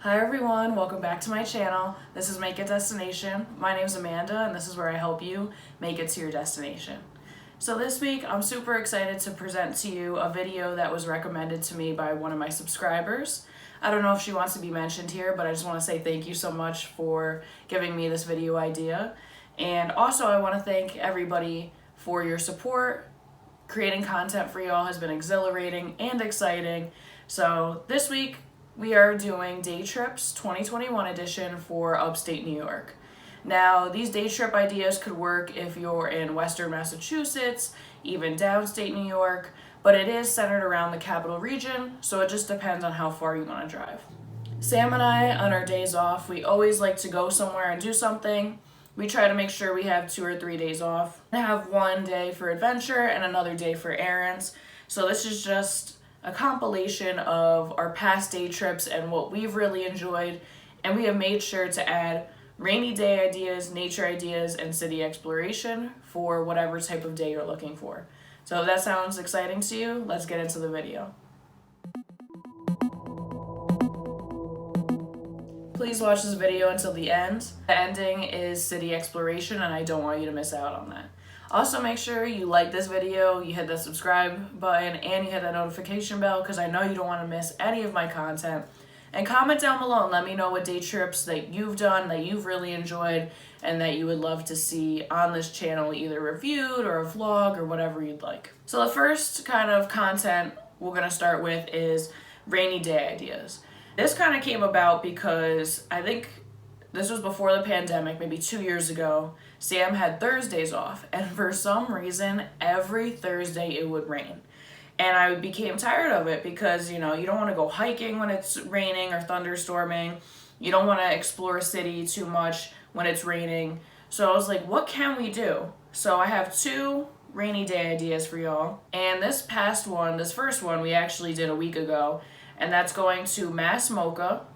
Hi everyone, welcome back to my channel. This is Make It Destination. My name is Amanda and this is where I help you make it to your destination. So this week I'm super excited to present to you a video that was recommended to me by one of my subscribers. I don't know if she wants to be mentioned here, but I just want to say thank you so much for giving me this video idea. And also I want to thank everybody for your support. Creating content for y'all has been exhilarating and exciting. So this week we are doing Day Trips 2021 edition for Upstate New York. Now, these day trip ideas could work if you're in Western Massachusetts, even downstate New York, but it is centered around the capital region, so it just depends on how far you want to drive. Sam and I, on our days off, we always like to go somewhere and do something. We try to make sure we have 2 or 3 days off and have one day for adventure and another day for errands. So this is just a compilation of our past day trips and what we've really enjoyed, and we have made sure to add rainy day ideas, nature ideas, and city exploration for whatever type of day you're looking for. So if that sounds exciting to you, let's get into the video. Please watch this video until the end. The ending is city exploration and I don't want you to miss out on that. Also, make sure you like this video, you hit the subscribe button, and you hit that notification bell because I know you don't want to miss any of my content. And comment down below and let me know what day trips that you've done, that you've really enjoyed, and that you would love to see on this channel, either reviewed or a vlog or whatever you'd like. So the first kind of content we're going to start with is rainy day ideas. This kind of came about because I think this was before the pandemic, maybe 2 years ago. Sam had Thursdays off, and for some reason, every Thursday it would rain. And I became tired of it because, you don't want to go hiking when it's raining or thunderstorming. You don't want to explore a city too much when it's raining. So I was like, what can we do? So I have 2 rainy day ideas for y'all. And this first one, we actually did a week ago, and that's going to Mass Mocha,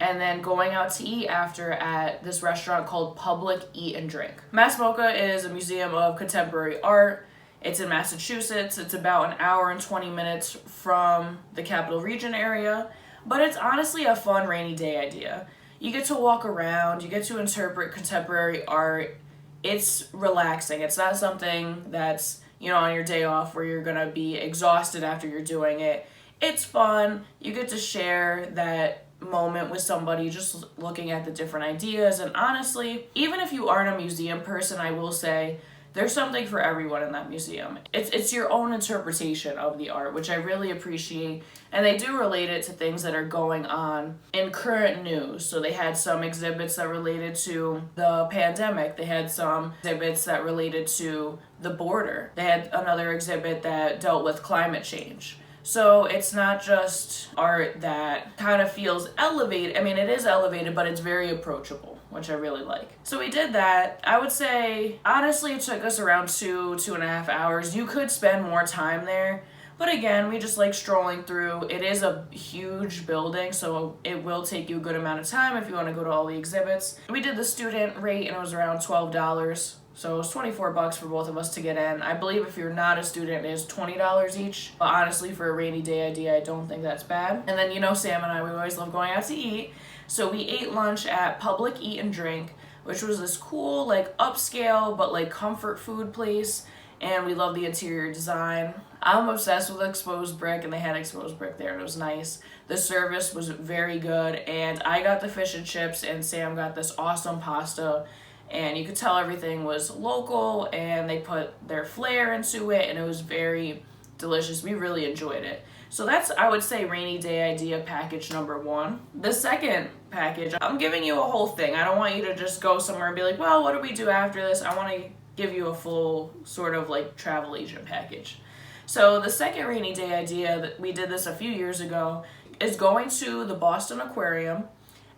and then going out to eat after at this restaurant called Public Eat and Drink. Mass Mocha is a museum of contemporary art. It's in Massachusetts. It's about 1 hour and 20 minutes from the capital region area, but it's honestly a fun rainy day idea. You get to walk around, you get to interpret contemporary art. It's relaxing. It's not something that's, on your day off where you're gonna be exhausted after you're doing it. It's fun. You get to share that moment with somebody, just looking at the different ideas. And honestly, even if you aren't a museum person, I will say there's something for everyone in that museum. It's your own interpretation of the art, which I really appreciate. And they do relate it to things that are going on in current news. So they had some exhibits that related to the pandemic. They had some exhibits that related to the border. They had another exhibit that dealt with climate change. So it's not just art that kind of feels elevated. I mean, it is elevated, but it's very approachable, which I really like. So we did that. I would say, honestly, it took us around 2.5 hours. You could spend more time there. But again, we just like strolling through. It is a huge building, so it will take you a good amount of time if you want to go to all the exhibits. We did the student rate, and it was around $12. So it was $24 for both of us to get in. I believe if you're not a student, it is $20 each. But honestly, for a rainy day idea, I don't think that's bad. And then, Sam and I, we always love going out to eat. So we ate lunch at Public Eat and Drink, which was this cool, upscale, but comfort food place. And we love the interior design. I'm obsessed with exposed brick, and they had exposed brick there, and it was nice. The service was very good, and I got the fish and chips, and Sam got this awesome pasta. And you could tell everything was local, and they put their flair into it, and it was very delicious. We really enjoyed it. So that's, I would say, rainy day idea package number 1. The second package, I'm giving you a whole thing. I don't want you to just go somewhere and be like, well, what do we do after this? I want to give you a full sort of travel agent package. So the second rainy day idea, that we did this a few years ago, is going to the Boston Aquarium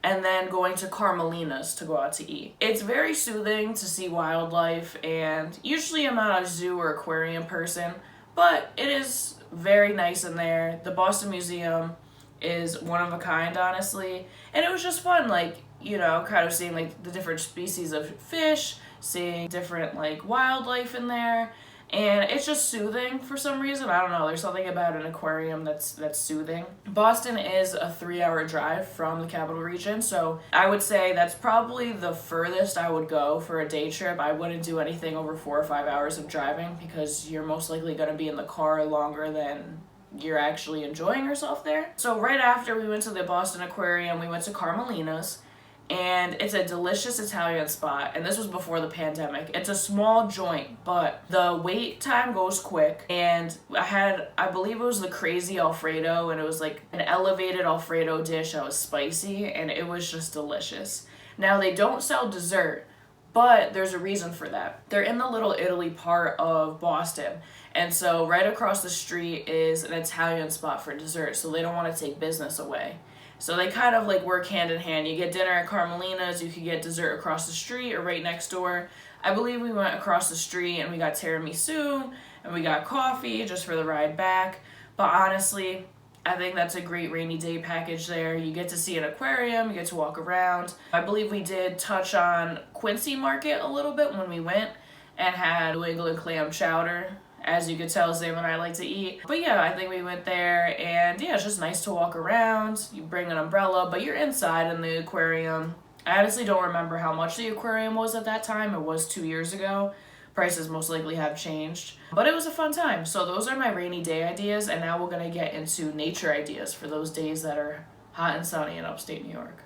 and then going to Carmelina's to go out to eat. It's very soothing to see wildlife, and usually I'm not a zoo or aquarium person, but it is very nice in there. The Boston Museum is one of a kind, honestly, and it was just fun, kind of seeing the different species of fish, seeing different wildlife in there, and it's just soothing for some reason. I don't know, there's something about an aquarium that's soothing. Boston is a 3-hour drive from the capital region, so I would say that's probably the furthest I would go for a day trip. I wouldn't do anything over 4 or 5 hours of driving because you're most likely going to be in the car longer than you're actually enjoying yourself there. So right after we went to the Boston Aquarium, we went to Carmelina's, and it's a delicious Italian spot, and this was before the pandemic. It's a small joint, but the wait time goes quick, and I believe it was the crazy Alfredo, and it was like an elevated Alfredo dish that was spicy, and it was just delicious. Now, they don't sell dessert, but there's a reason for that. They're in the Little Italy part of Boston, and so right across the street is an Italian spot for dessert, so they don't want to take business away. So they kind of like work hand in hand. You get dinner at Carmelina's, you could get dessert across the street or right next door. I believe we went across the street and we got tiramisu and we got coffee just for the ride back. But honestly, I think that's a great rainy day package there. You get to see an aquarium, you get to walk around. I believe we did touch on Quincy Market a little bit when we went and had New England clam chowder. As you could tell, Sam and I like to eat. But yeah, I think we went there, and yeah, it's just nice to walk around. You bring an umbrella, but you're inside in the aquarium. I honestly don't remember how much the aquarium was at that time. It was 2 years ago. Prices most likely have changed. But it was a fun time. So those are my rainy day ideas, and now we're going to get into nature ideas for those days that are hot and sunny in upstate New York.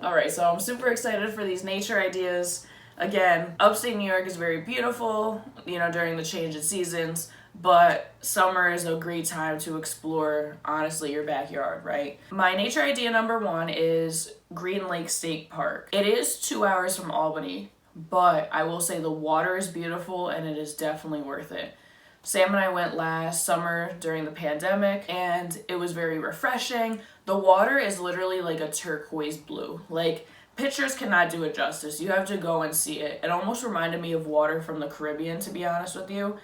Alright, so I'm super excited for these nature ideas. Again, upstate New York is very beautiful, during the change in seasons, but summer is a great time to explore, honestly, your backyard, right? My nature idea number 1 is Green Lake State Park. It is 2 hours from Albany, but I will say the water is beautiful and it is definitely worth it. Sam and I went last summer during the pandemic, and it was very refreshing. The water is literally like a turquoise blue. Like, pictures cannot do it justice. You have to go and see it. It almost reminded me of water from the Caribbean, to be honest with you.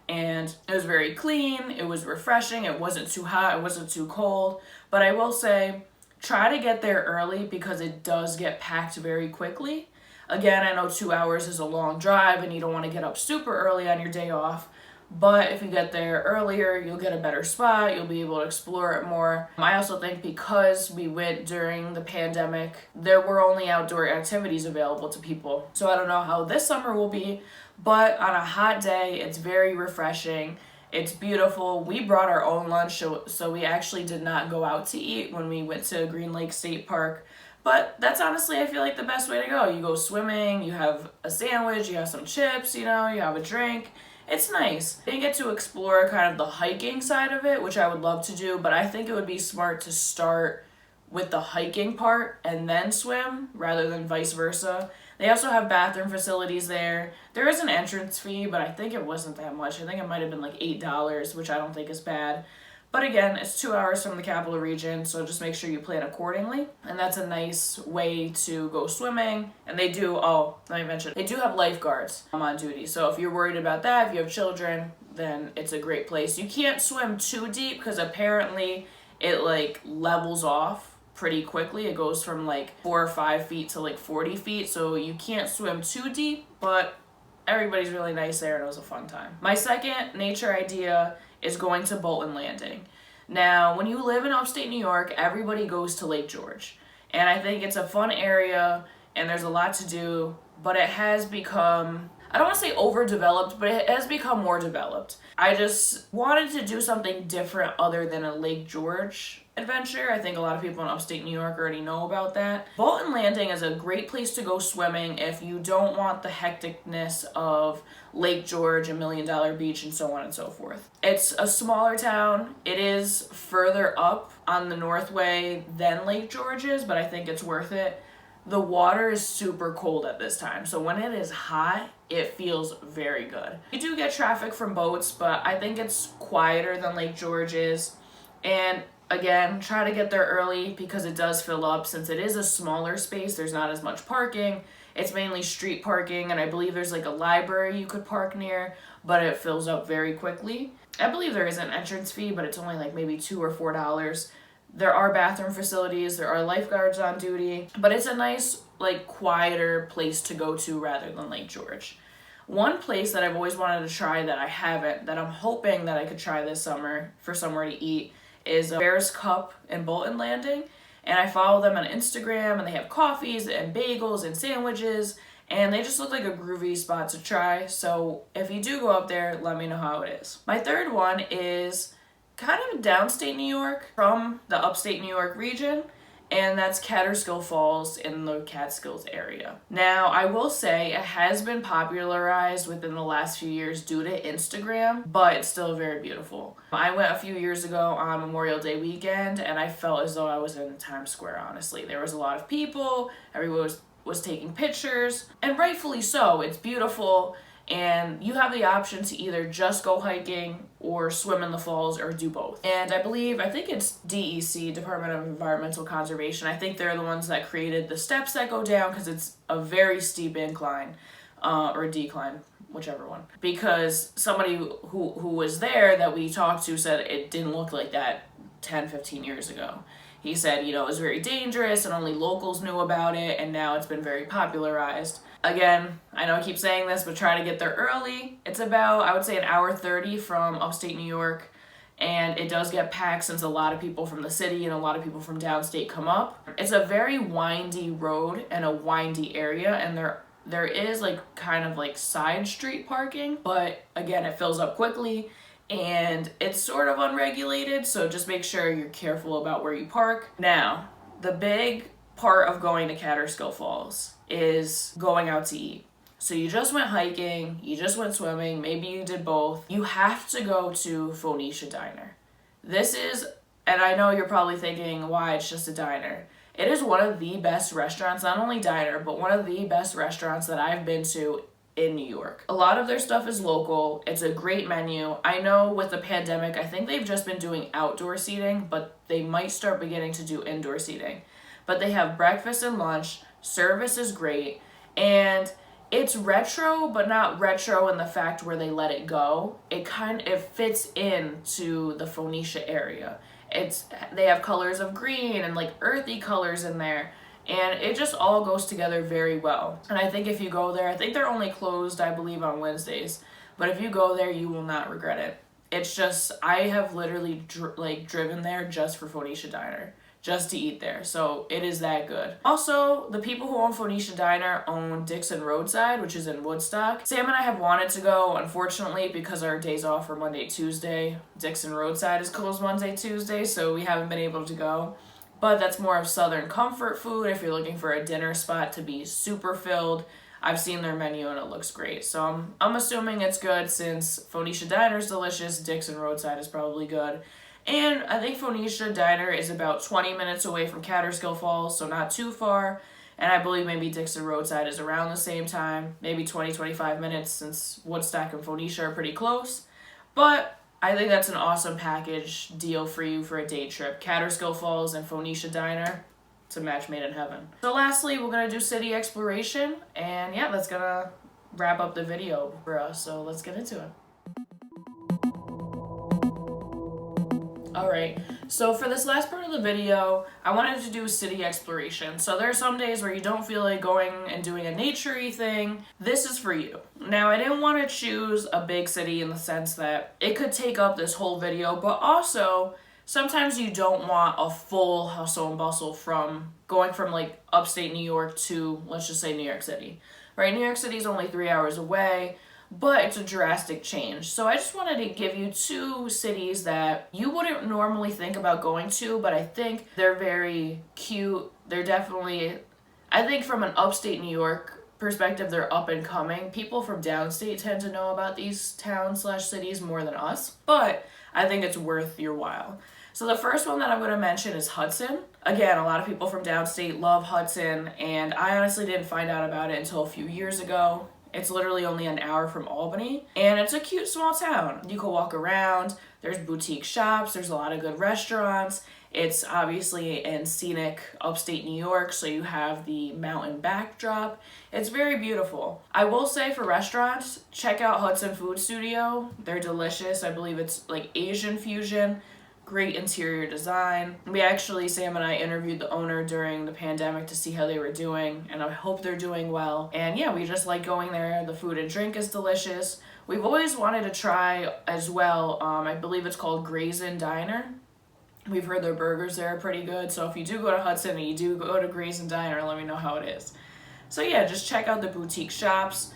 And it was very clean. It was refreshing. It wasn't too hot. It wasn't too cold. But I will say, try to get there early because it does get packed very quickly. Again, I know 2 hours is a long drive and you don't want to get up super early on your day off. But if you get there earlier, you'll get a better spot. You'll be able to explore it more. I also think because we went during the pandemic, there were only outdoor activities available to people. So I don't know how this summer will be, but on a hot day, it's very refreshing. It's beautiful. We brought our own lunch, so we actually did not go out to eat when we went to Green Lake State Park. But that's honestly, I feel like, the best way to go. You go swimming, you have a sandwich, you have some chips, you have a drink. It's nice. You get to explore kind of the hiking side of it, which I would love to do, but I think it would be smart to start with the hiking part and then swim rather than vice versa. They also have bathroom facilities there. There is an entrance fee, but I think it wasn't that much. I think it might have been like $8, which I don't think is bad. But again, it's 2 hours from the capital region, so just make sure you plan accordingly. And that's a nice way to go swimming. And they do, let me mention, they do have lifeguards on duty. So if you're worried about that, if you have children, then it's a great place. You can't swim too deep because apparently it levels off pretty quickly. It goes from 4 or 5 feet to 40 feet. So you can't swim too deep, but everybody's really nice there and it was a fun time. My second nature idea is going to Bolton Landing. Now, when you live in upstate New York, everybody goes to Lake George. And I think it's a fun area and there's a lot to do, but it has become, I don't want to say overdeveloped, but it has become more developed. I just wanted to do something different other than a Lake George adventure. I think a lot of people in upstate New York already know about that. Bolton Landing is a great place to go swimming if you don't want the hecticness of Lake George and $1 Million Beach and so on and so forth. It's a smaller town. It is further up on the Northway than Lake George is, but I think it's worth it. The water is super cold at this time, so when it is hot, it feels very good. You do get traffic from boats, but I think it's quieter than Lake George is. And again, try to get there early because it does fill up. Since it is a smaller space, there's not as much parking. It's mainly street parking, and I believe there's a library you could park near, but it fills up very quickly. I believe there is an entrance fee, but it's only maybe $2 or $4. There are bathroom facilities, there are lifeguards on duty, but it's a nice like quieter place to go to rather than Lake George. One place that I've always wanted to try that I haven't, that I'm hoping that I could try this summer for somewhere to eat, is Bear's Cup in Bolton Landing. And I follow them on Instagram, and they have coffees and bagels and sandwiches, and they just look like a groovy spot to try. So if you do go up there, let me know how it is. My third one is kind of downstate New York from the upstate New York region, and that's Catterskill Falls in the Catskills area. Now, I will say it has been popularized within the last few years due to Instagram, but it's still very beautiful. I went a few years ago on Memorial Day weekend, and I felt as though I was in Times Square, honestly. There was a lot of people, everyone was taking pictures, and rightfully so. It's beautiful, and you have the option to either just go hiking or swim in the falls or do both. And I think it's DEC, Department of Environmental Conservation. I think they're the ones that created the steps that go down, because it's a very steep incline or decline, whichever one. Because somebody who was there that we talked to said it didn't look like that 10, 15 years ago. He said, it was very dangerous and only locals knew about it, and now it's been very popularized. Again, I know I keep saying this, but try to get there early. It's about, I would say, an hour 30 from upstate New York, and it does get packed since a lot of people from the city and a lot of people from downstate come up. It's a very windy road and a windy area, and there is like kind of like side street parking, but again, it fills up quickly. And it's sort of unregulated, so just make sure you're careful about where you park. Now, the big part of going to Catterskill Falls is going out to eat. So you just went hiking, you just went swimming, maybe you did both. You have to go to Phoenicia Diner. This is, and I know you're probably thinking, why, it's just a diner. It is one of the best restaurants, not only diner, but one of the best restaurants that I've been to in New York. A lot of their stuff is local. It's a great menu. I know with the pandemic, I think they've just been doing outdoor seating, but they might start beginning to do indoor seating. But they have breakfast and lunch. Service is great. And it's retro, but not retro in the fact where they let it go. It fits into the Phoenicia area. They have colors of green and like earthy colors in there. And it just all goes together very well. And I think if you go there, I think they're only closed, I believe, on Wednesdays. But if you go there, you will not regret it. It's just, I have literally driven there just for Phoenicia Diner, just to eat there. So it is that good. Also, the people who own Phoenicia Diner own Dixon Roadside, which is in Woodstock. Sam and I have wanted to go. Unfortunately, because our days off are Monday, Tuesday, Dixon Roadside is closed Monday, Tuesday, so we haven't been able to go. But that's more of Southern comfort food if you're looking for a dinner spot to be super filled. I've seen their menu and it looks great. So I'm assuming it's good since Phoenicia Diner is delicious, Dixon Roadside is probably good. And I think Phoenicia Diner is about 20 minutes away from Catterskill Falls, so not too far. And I believe maybe Dixon Roadside is around the same time, maybe 20, 25 minutes since Woodstock and Phoenicia are pretty close. But I think that's an awesome package deal for you for a day trip. Catterskill Falls and Phoenicia Diner. It's a match made in heaven. So lastly, we're going to do city exploration. And yeah, that's going to wrap up the video for us. So let's get into it. Alright, so for this last part of the video, I wanted to do city exploration. So there are some days where you don't feel like going and doing a nature-y thing. This is for you. Now, I didn't want to choose a big city in the sense that it could take up this whole video, but also sometimes you don't want a full hustle and bustle from going from like upstate New York to, let's just say, New York City. Right, New York City is only 3 hours away, but it's a drastic change. So I just wanted to give you two cities that you wouldn't normally think about going to, but I think they're very cute. They're definitely, I think from an upstate New York perspective, they're up and coming. People from downstate tend to know about these towns/cities more than us, but I think it's worth your while. So the first one that I'm going to mention is Hudson. Again, a lot of people from downstate love Hudson, and I honestly didn't find out about it until a few years ago. It's literally only an hour from Albany, and it's a cute small town. You can walk around, there's boutique shops, there's a lot of good restaurants. It's obviously in scenic upstate New York, so you have the mountain backdrop. It's very beautiful. I will say for restaurants, check out Hudson Food Studio. They're delicious. I believe it's like Asian fusion. great interior design. Sam and I interviewed the owner during the pandemic to see how they were doing, and I hope they're doing well. And yeah, we just like going there. The food and drink is delicious. We've always wanted to try as well, I believe it's called Grayson Diner. We've heard their burgers there are pretty good, so if you do go to Hudson and you do go to Grayson Diner, let me know how it is. So yeah, just check out the boutique shops.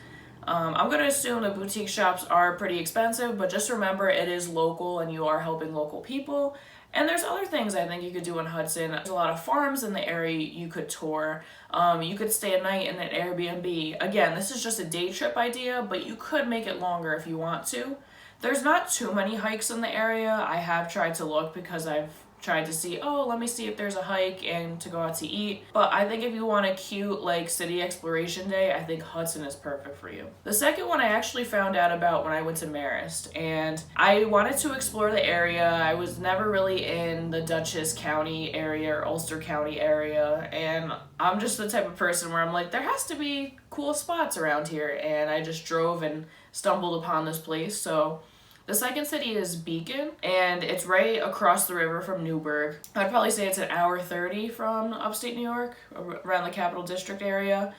I'm going to assume the boutique shops are pretty expensive, but just remember it is local and you are helping local people. And there's other things I think you could do in Hudson. There's a lot of farms in the area you could tour. You could stay a night in an Airbnb. Again, this is just a day trip idea, but you could make it longer if you want to. There's not too many hikes in the area. I have tried to look because I've tried to see, oh, let me see if there's a hike and to go out to eat. But I think if you want a cute like city exploration day, I think Hudson is perfect for you. The second one I actually found out about when I went to Marist, and I wanted to explore the area. I was never really in the Dutchess County area or Ulster County area, and I'm just the type of person where I'm like, there has to be cool spots around here, and I just drove and stumbled upon this place. So the second city is Beacon, and it's right across the river from Newburgh. I'd probably say it's an hour 30 from upstate New York, around the Capital District area.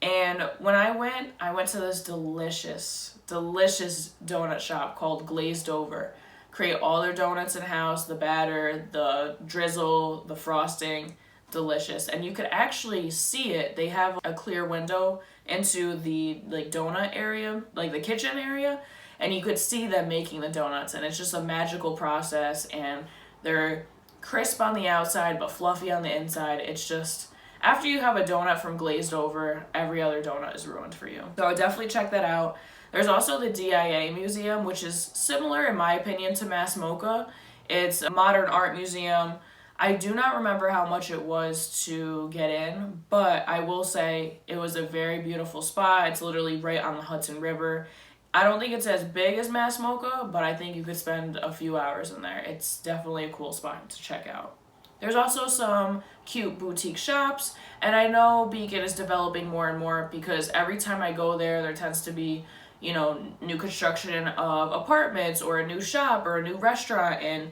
And when I went to this delicious donut shop called Glazed Over. Create all their donuts in-house, the batter, the drizzle, the frosting, delicious. And you could actually see it. They have a clear window into the like donut area, like the kitchen area, and you could see them making the donuts, and it's just a magical process, and they're crisp on the outside but fluffy on the inside. It's just, after you have a donut from Glazed Over, every other donut is ruined for you. So definitely check that out. There's also the DIA Museum, which is similar in my opinion to Mass Mocha. It's a modern art museum. I do not remember how much it was to get in, but I will say it was a very beautiful spot. It's literally right on the Hudson River. I don't think it's as big as Mass Mocha, but I think you could spend a few hours in there. It's definitely a cool spot to check out. There's also some cute boutique shops, and I know Beacon is developing more and more because every time I go there, there tends to be, you know, new construction of apartments or a new shop or a new restaurant, and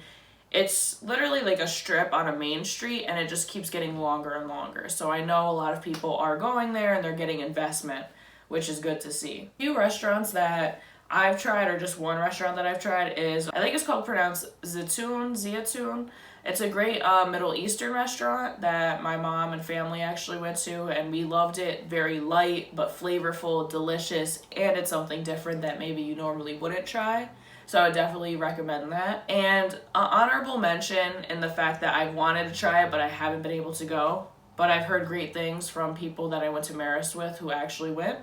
it's literally like a strip on a main street, and it just keeps getting longer and longer. So I know a lot of people are going there and they're getting investment, which is good to see. A few restaurants that I've tried, or just one restaurant that I've tried, is, I think it's called pronounced Zaytoun. It's a great Middle Eastern restaurant that my mom and family actually went to, and we loved it. Very light, but flavorful, delicious, and it's something different that maybe you normally wouldn't try. So I would definitely recommend that. And honorable mention in the fact that I've wanted to try it, but I haven't been able to go. But I've heard great things from people that I went to Marist with who actually went.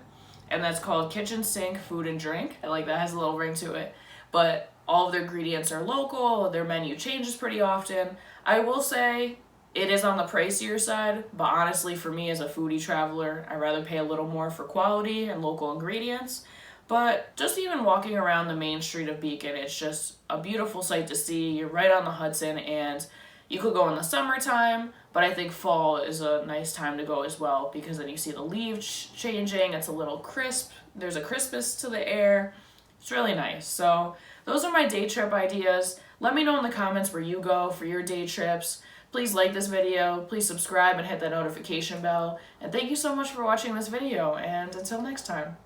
And that's called Kitchen Sink Food and Drink. I like that, has a little ring to it. But all of their ingredients are local, their menu changes pretty often. I will say it is on the pricier side, but honestly for me as a foodie traveler, I'd rather pay a little more for quality and local ingredients. But just even walking around the main street of Beacon, it's just a beautiful sight to see. You're right on the Hudson, and you could go in the summertime, but I think fall is a nice time to go as well because then you see the leaves changing. It's a little crisp. There's a crispness to the air. It's really nice. So those are my day trip ideas. Let me know in the comments where you go for your day trips. Please like this video. Please subscribe and hit that notification bell. And thank you so much for watching this video. And until next time.